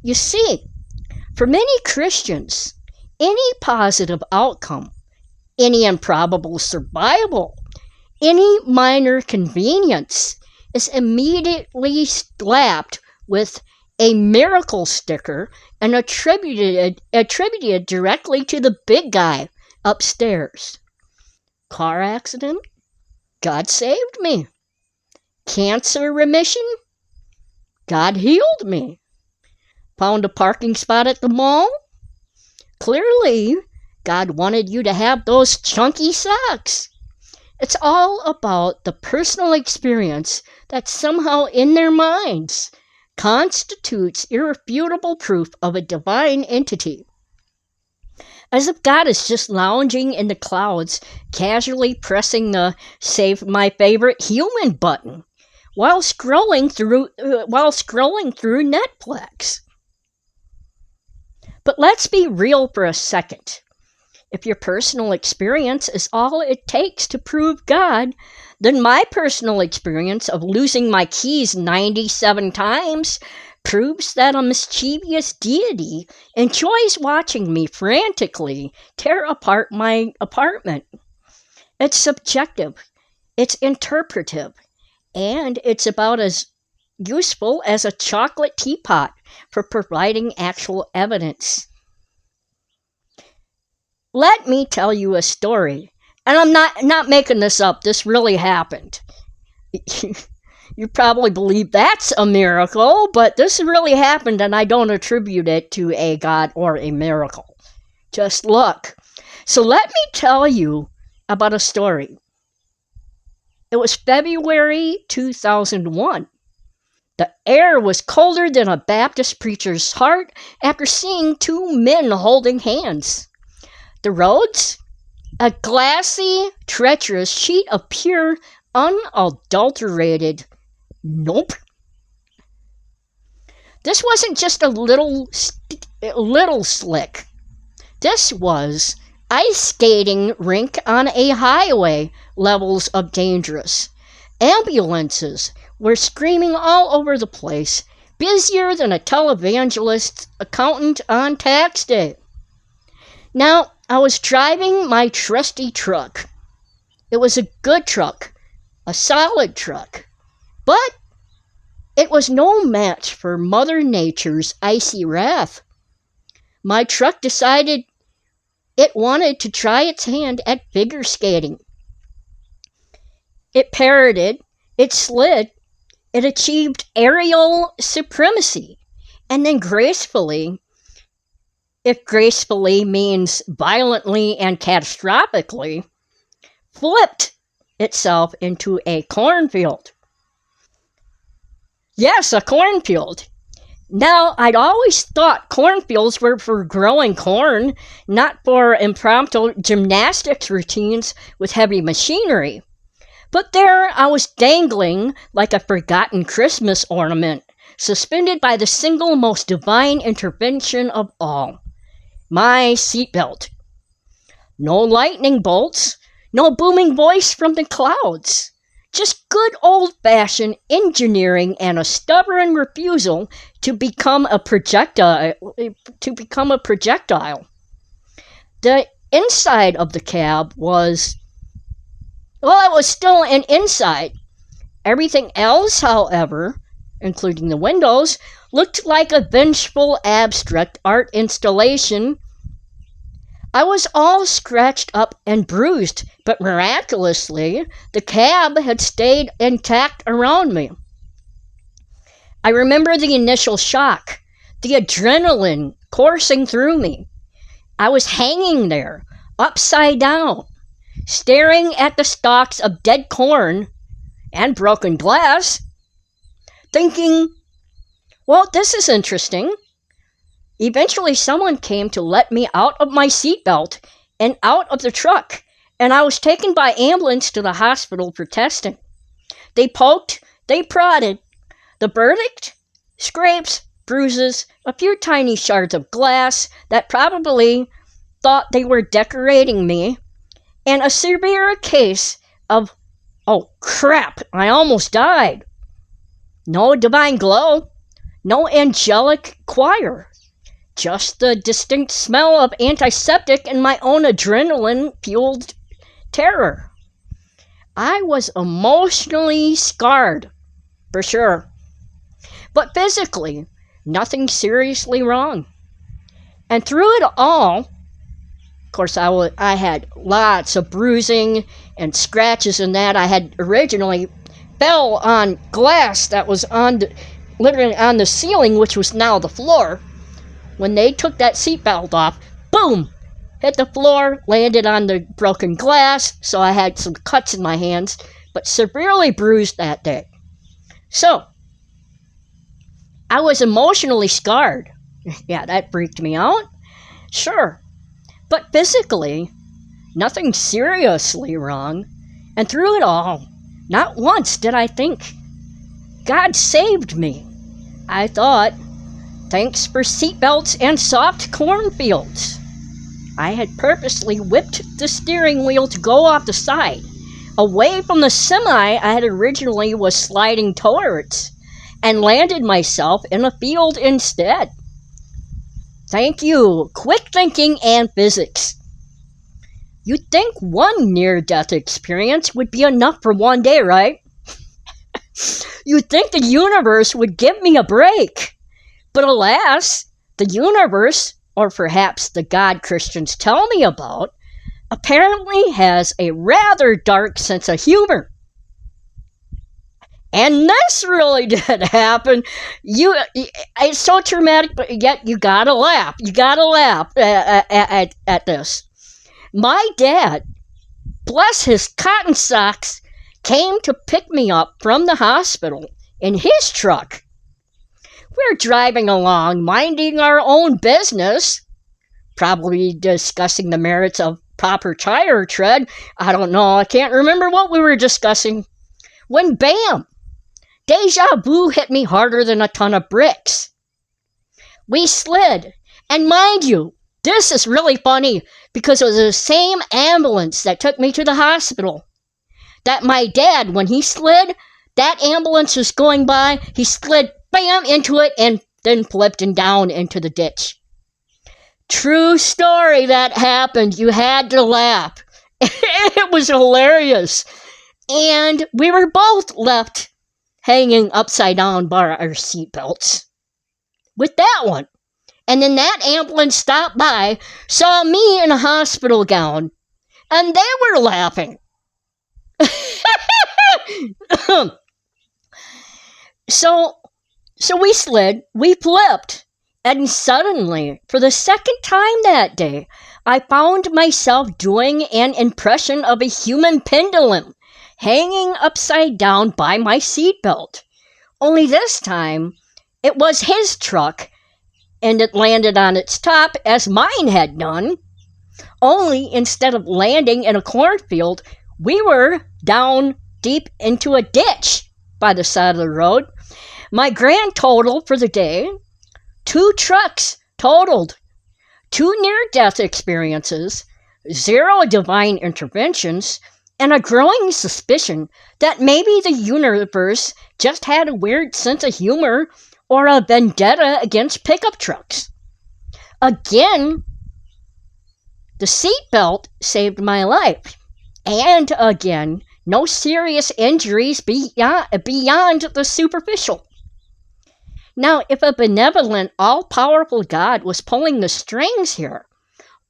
You see, for many Christians, any positive outcome, any improbable survival, any minor convenience is immediately slapped with a miracle sticker and attributed directly to the big guy upstairs. Car accident? God saved me. Cancer remission? God healed me. Found a parking spot at the mall? Clearly, God wanted you to have those chunky socks. It's all about the personal experience that somehow in their minds constitutes irrefutable proof of a divine entity. As if God is just lounging in the clouds, casually pressing the Save My Favorite Human button while scrolling through Netflix. But let's be real for a second. If your personal experience is all it takes to prove God, then my personal experience of losing my keys 97 times proves that a mischievous deity enjoys watching me frantically tear apart my apartment. It's subjective, it's interpretive, and it's about as useful as a chocolate teapot for providing actual evidence. Let me tell you a story. And I'm not making this up. This really happened. You probably believe that's a miracle, but this really happened, and I don't attribute it to a God or a miracle. Just look. So let me tell you about a story. It was February 2001. The air was colder than a Baptist preacher's heart after seeing two men holding hands. The roads? A glassy, treacherous sheet of pure, unadulterated nope. This wasn't just a little slick. This was ice skating rink on a highway levels of dangerous. Ambulances were screaming all over the place, busier than a televangelist's accountant on tax day. Now, I was driving my trusty truck. It was a good truck, a solid truck, but it was no match for Mother Nature's icy wrath. My truck decided it wanted to try its hand at figure skating. It parroted, it slid, it achieved aerial supremacy, and then gracefully, if gracefully means violently and catastrophically, flipped itself into a cornfield. Yes, a cornfield. Now, I'd always thought cornfields were for growing corn, not for impromptu gymnastics routines with heavy machinery. But there I was dangling like a forgotten Christmas ornament, suspended by the single most divine intervention of all. My seatbelt. No lightning bolts, no booming voice from the clouds. Just good old-fashioned engineering and a stubborn refusal to become a projectile. The inside of the cab was, well, it was still an inside. Everything else, however, including the windows, looked like a vengeful abstract art installation. I was all scratched up and bruised, but miraculously, the cab had stayed intact around me. I remember the initial shock, the adrenaline coursing through me. I was hanging there, upside down, staring at the stalks of dead corn and broken glass, thinking, well, this is interesting. Eventually, someone came to let me out of my seatbelt and out of the truck, and I was taken by ambulance to the hospital for testing. They poked, they prodded. The verdict? Scrapes, bruises, a few tiny shards of glass that probably thought they were decorating me, and a severe case of, oh crap, I almost died. No divine glow. no angelic choir, just the distinct smell of antiseptic and my own adrenaline-fueled terror. I was emotionally scarred, for sure. But physically, nothing seriously wrong. And through it all, of course, I had lots of bruising and scratches and that. I had originally fell on glass that was literally on the ceiling, which was now the floor. When they took that seatbelt off, boom, hit the floor, landed on the broken glass, so I had some cuts in my hands, but severely bruised that day. So, I was emotionally scarred. Yeah, that freaked me out. Sure. But physically, nothing seriously wrong. And through it all, not once did I think, God saved me. I thought, thanks for seatbelts and soft cornfields. I had purposely whipped the steering wheel to go off the side, away from the semi I had originally was sliding towards, and landed myself in a field instead. Thank you, quick thinking and physics. You'd think one near-death experience would be enough for one day, right? You'd think the universe would give me a break. But alas, the universe, or perhaps the God Christians tell me about, apparently has a rather dark sense of humor. And this really did happen. It's so traumatic, but yet you gotta laugh. You gotta laugh at this. My dad, bless his cotton socks, came to pick me up from the hospital in his truck. We're driving along, minding our own business, probably discussing the merits of proper tire tread. I don't know, I can't remember what we were discussing. When bam! Deja vu hit me harder than a ton of bricks. We slid, and mind you, this is really funny because it was the same ambulance that took me to the hospital. That my dad, when he slid, that ambulance was going by, he slid bam into it and then flipped and down into the ditch. True story that happened. You had to laugh. It was hilarious. And we were both left hanging upside down by our seatbelts with that one. And then that ambulance stopped by, saw me in a hospital gown, and they were laughing. So we slid, we flipped, and suddenly, for the second time that day, I found myself doing an impression of a human pendulum, hanging upside down by my seatbelt. Only this time, it was his truck, and it landed on its top as mine had done. Only instead of landing in a cornfield, we were down deep into a ditch by the side of the road. My grand total for the day, 2 trucks totaled, 2 near-death experiences, 0 divine interventions, and a growing suspicion that maybe the universe just had a weird sense of humor or a vendetta against pickup trucks. Again, the seatbelt saved my life. And again, no serious injuries beyond the superficial. Now, if a benevolent, all-powerful God was pulling the strings here,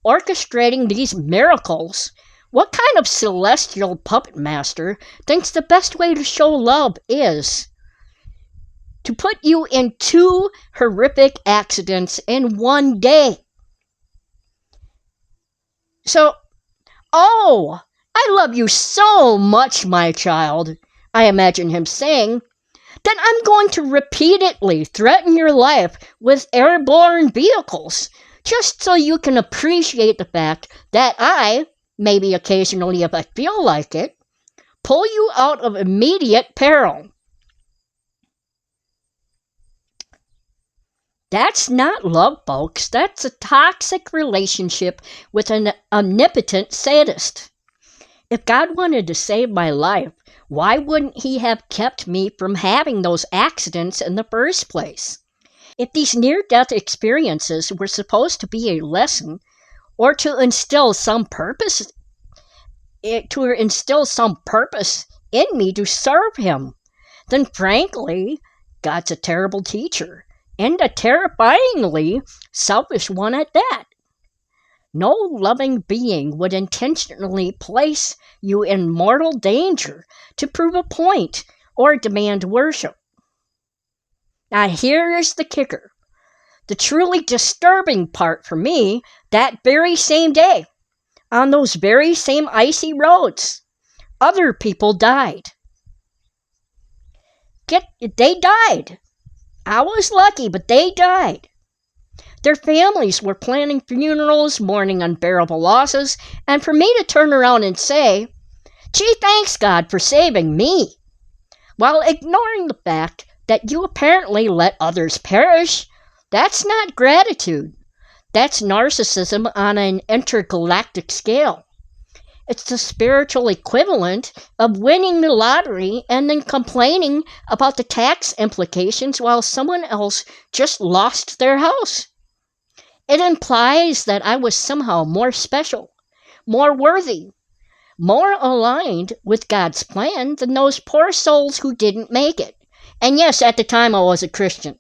orchestrating these miracles, what kind of celestial puppet master thinks the best way to show love is to put you in 2 horrific accidents in one day? So, oh, I love you so much, my child, I imagine him saying, that I'm going to repeatedly threaten your life with airborne vehicles, just so you can appreciate the fact that I, maybe occasionally if I feel like it, pull you out of immediate peril. That's not love, folks. That's a toxic relationship with an omnipotent sadist. If God wanted to save my life, why wouldn't he have kept me from having those accidents in the first place? If these near-death experiences were supposed to be a lesson or to instill some purpose, in me to serve him, then frankly, God's a terrible teacher, and a terrifyingly selfish one at that. No loving being would intentionally place you in mortal danger to prove a point or demand worship. Now here's the kicker. The truly disturbing part for me, that very same day, on those very same icy roads, other people died. They died. I was lucky, but they died. Their families were planning funerals, mourning unbearable losses, and for me to turn around and say, "Gee, thanks God for saving me," while ignoring the fact that you apparently let others perish, that's not gratitude. That's narcissism on an intergalactic scale. It's the spiritual equivalent of winning the lottery and then complaining about the tax implications while someone else just lost their house. It implies that I was somehow more special, more worthy, more aligned with God's plan than those poor souls who didn't make it. And yes, at the time I was a Christian.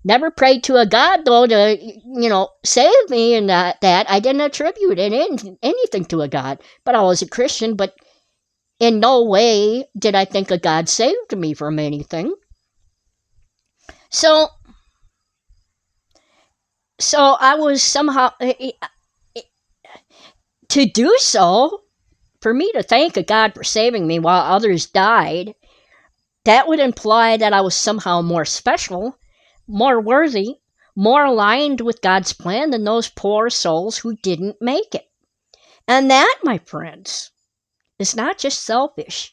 Never prayed to a God, though, to, save me, and that I didn't attribute anything to a God. But I was a Christian, but in no way did I think a God saved me from anything. So I was somehow, to do so, for me to thank a God for saving me while others died, that would imply that I was somehow more special, more worthy, more aligned with God's plan than those poor souls who didn't make it. And that, my friends, is not just selfish.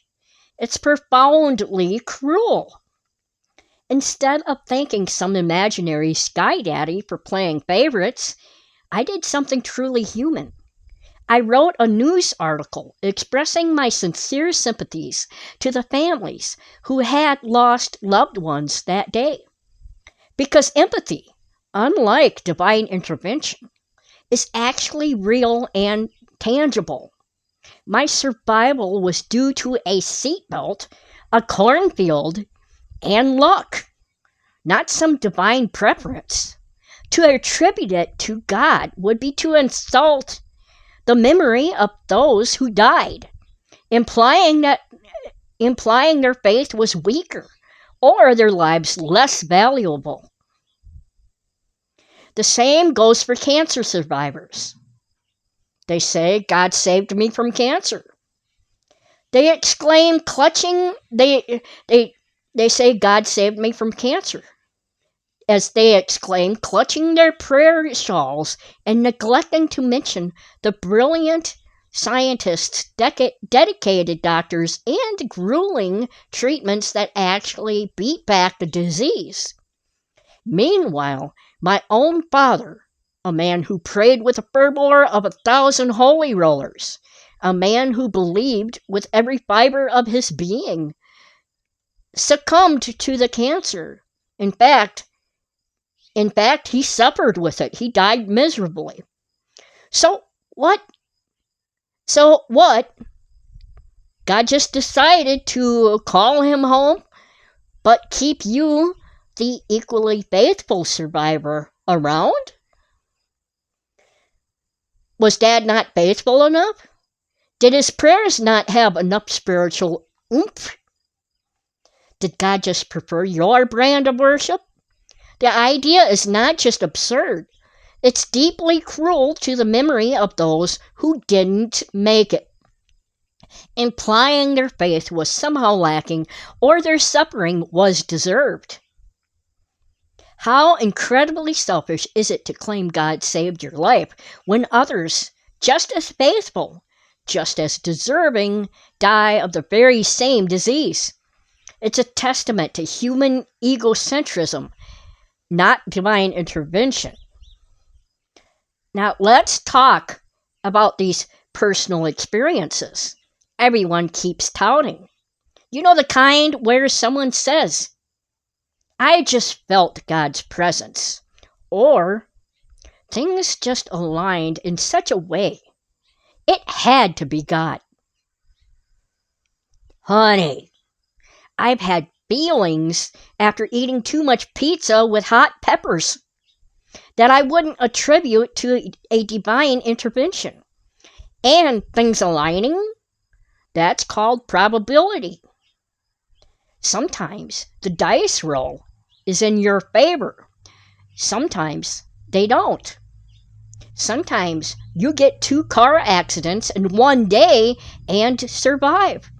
It's profoundly cruel. Instead of thanking some imaginary sky daddy for playing favorites, I did something truly human. I wrote a news article expressing my sincere sympathies to the families who had lost loved ones that day. Because empathy, unlike divine intervention, is actually real and tangible. My survival was due to a seatbelt, a cornfield, and luck, not some divine preference. To attribute it to God would be to insult the memory of those who died, implying their faith was weaker or their lives less valuable. The same goes for cancer survivors. They say, "God saved me from cancer." They exclaim, they say, "God saved me from cancer," as they exclaim, clutching their prayer shawls and neglecting to mention the brilliant scientists, dedicated doctors, and grueling treatments that actually beat back the disease. Meanwhile, my own father, a man who prayed with the fervor of 1,000 holy rollers, a man who believed with every fiber of his being, succumbed to the cancer. In fact, he suffered with it. He died miserably. So what? God just decided to call him home, but keep you, the equally faithful survivor, around? Was Dad not faithful enough? Did his prayers not have enough spiritual oomph? Did God just prefer your brand of worship? The idea is not just absurd, it's deeply cruel to the memory of those who didn't make it, implying their faith was somehow lacking or their suffering was deserved. How incredibly selfish is it to claim God saved your life when others, just as faithful, just as deserving, die of the very same disease? It's a testament to human egocentrism, not divine intervention. Now, let's talk about these personal experiences everyone keeps touting. You know, the kind where someone says, I just felt God's presence. Or things just aligned in such a way. It had to be God. Honey, I've had feelings after eating too much pizza with hot peppers that I wouldn't attribute to a divine intervention. And things aligning, that's called probability. Sometimes the dice roll is in your favor. Sometimes they don't. Sometimes you get 2 car accidents in one day and survive.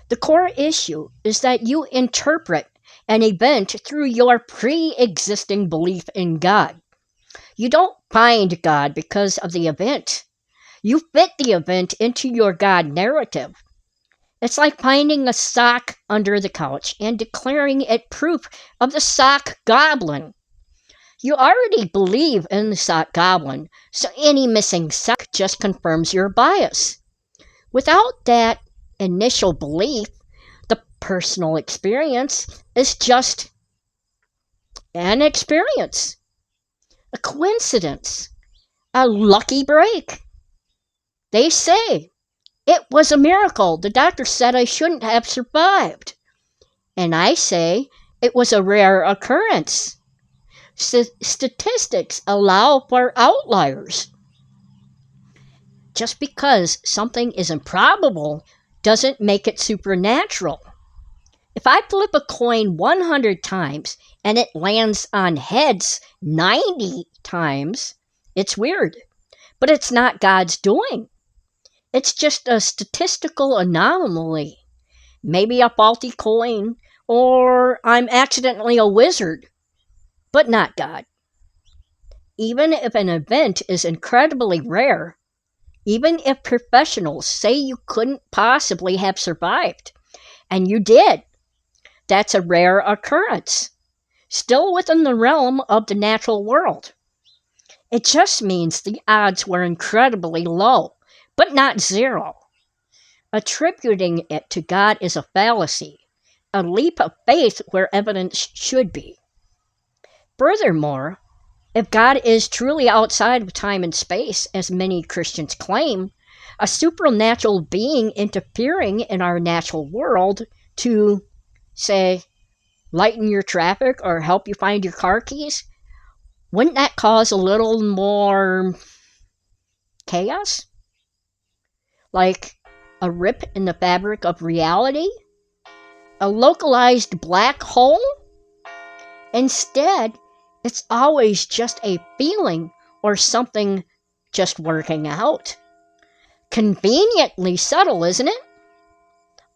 The core issue is that you interpret an event through your pre-existing belief in God. You don't find God because of the event. You fit the event into your God narrative. It's like finding a sock under the couch and declaring it proof of the sock goblin. You already believe in the sock goblin, so any missing sock just confirms your bias. Without that initial belief, the personal experience is just an experience, a coincidence, a lucky break. They say, it was a miracle. The doctor said I shouldn't have survived. And I say, it was a rare occurrence. Statistics allow for outliers. Just because something is improbable doesn't make it supernatural. If I flip a coin 100 times and it lands on heads 90 times, it's weird. But it's not God's doing. It's just a statistical anomaly. Maybe a faulty coin, or I'm accidentally a wizard, but not God. Even if an event is incredibly rare, even if professionals say you couldn't possibly have survived, and you did, that's a rare occurrence, still within the realm of the natural world. It just means the odds were incredibly low, but not zero. Attributing it to God is a fallacy, a leap of faith where evidence should be. Furthermore, if God is truly outside of time and space, as many Christians claim, a supernatural being interfering in our natural world to, say, lighten your traffic or help you find your car keys, wouldn't that cause a little more chaos? Like a rip in the fabric of reality? A localized black hole? Instead, it's always just a feeling or something just working out. Conveniently subtle, isn't it?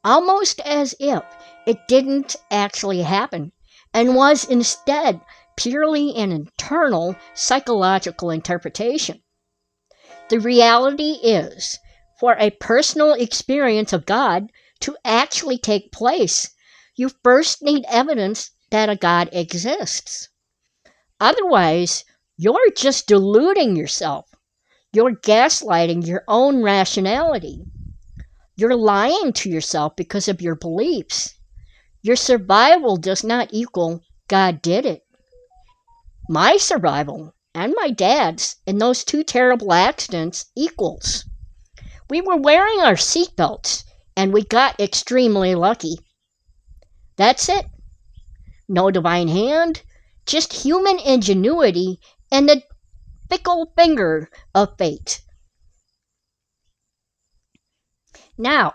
Almost as if it didn't actually happen and was instead purely an internal psychological interpretation. The reality is, for a personal experience of God to actually take place, you first need evidence that a God exists. Otherwise, you're just deluding yourself. You're gaslighting your own rationality. You're lying to yourself because of your beliefs. Your survival does not equal God did it. My survival and my dad's in those 2 terrible accidents equals. We were wearing our seatbelts and we got extremely lucky. That's it. No divine hand, just human ingenuity and the fickle finger of fate. Now,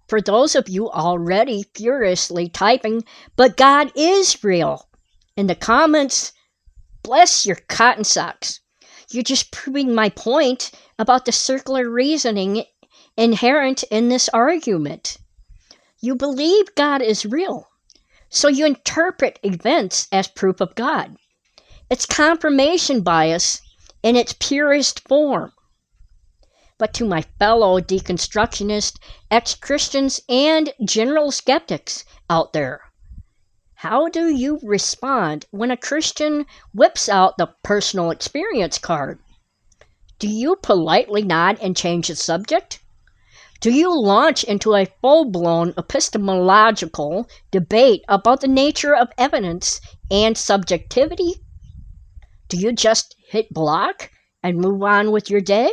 for those of you already furiously typing, but God is real, in the comments, bless your cotton socks. You're just proving my point about the circular reasoning inherent in this argument. You believe God is real, so you interpret events as proof of God. It's confirmation bias in its purest form. But to my fellow deconstructionists, ex-Christians, and general skeptics out there, how do you respond when a Christian whips out the personal experience card? Do you politely nod and change the subject? Do you launch into a full-blown epistemological debate about the nature of evidence and subjectivity? Do you just hit block and move on with your day?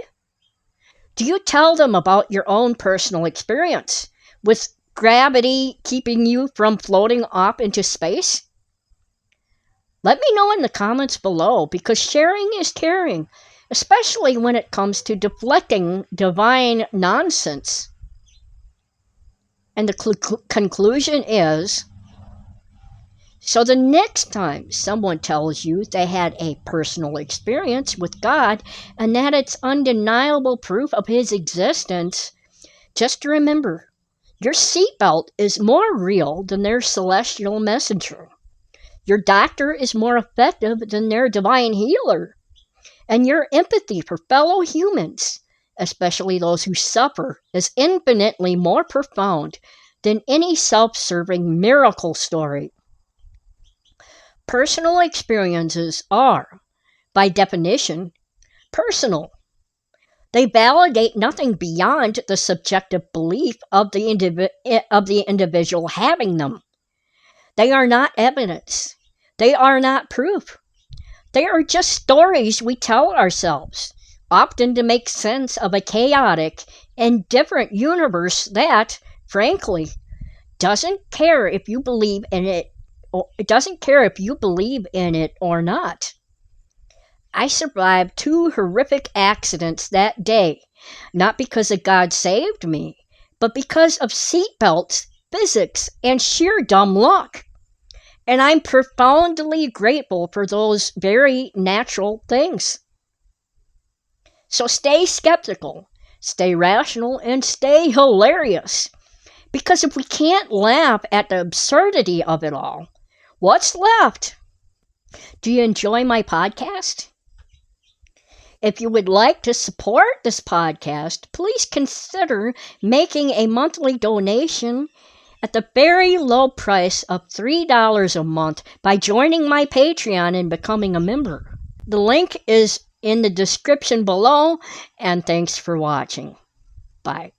Do you tell them about your own personal experience, with gravity keeping you from floating off into space? Let me know in the comments below, because sharing is caring, especially when it comes to deflecting divine nonsense. And the conclusion is, so the next time someone tells you they had a personal experience with God and that it's undeniable proof of His existence, just remember, your seatbelt is more real than their celestial messenger. Your doctor is more effective than their divine healer. And your empathy for fellow humans, especially those who suffer, is infinitely more profound than any self-serving miracle story. Personal experiences are, by definition, personal. They validate nothing beyond the subjective belief of the individual having them. They are not evidence. They are not proof. They are just stories we tell ourselves, often to make sense of a chaotic and different universe that, frankly, doesn't care if you believe in it, or it doesn't care if you believe in it or not. I survived 2 horrific accidents that day, not because of God saved me, but because of seatbelts, physics, and sheer dumb luck. And I'm profoundly grateful for those very natural things. So stay skeptical, stay rational, and stay hilarious. Because if we can't laugh at the absurdity of it all, what's left? Do you enjoy my podcast? If you would like to support this podcast, please consider making a monthly donation at the very low price of $3 a month by joining my Patreon and becoming a member. The link is in the description below, and thanks for watching. Bye.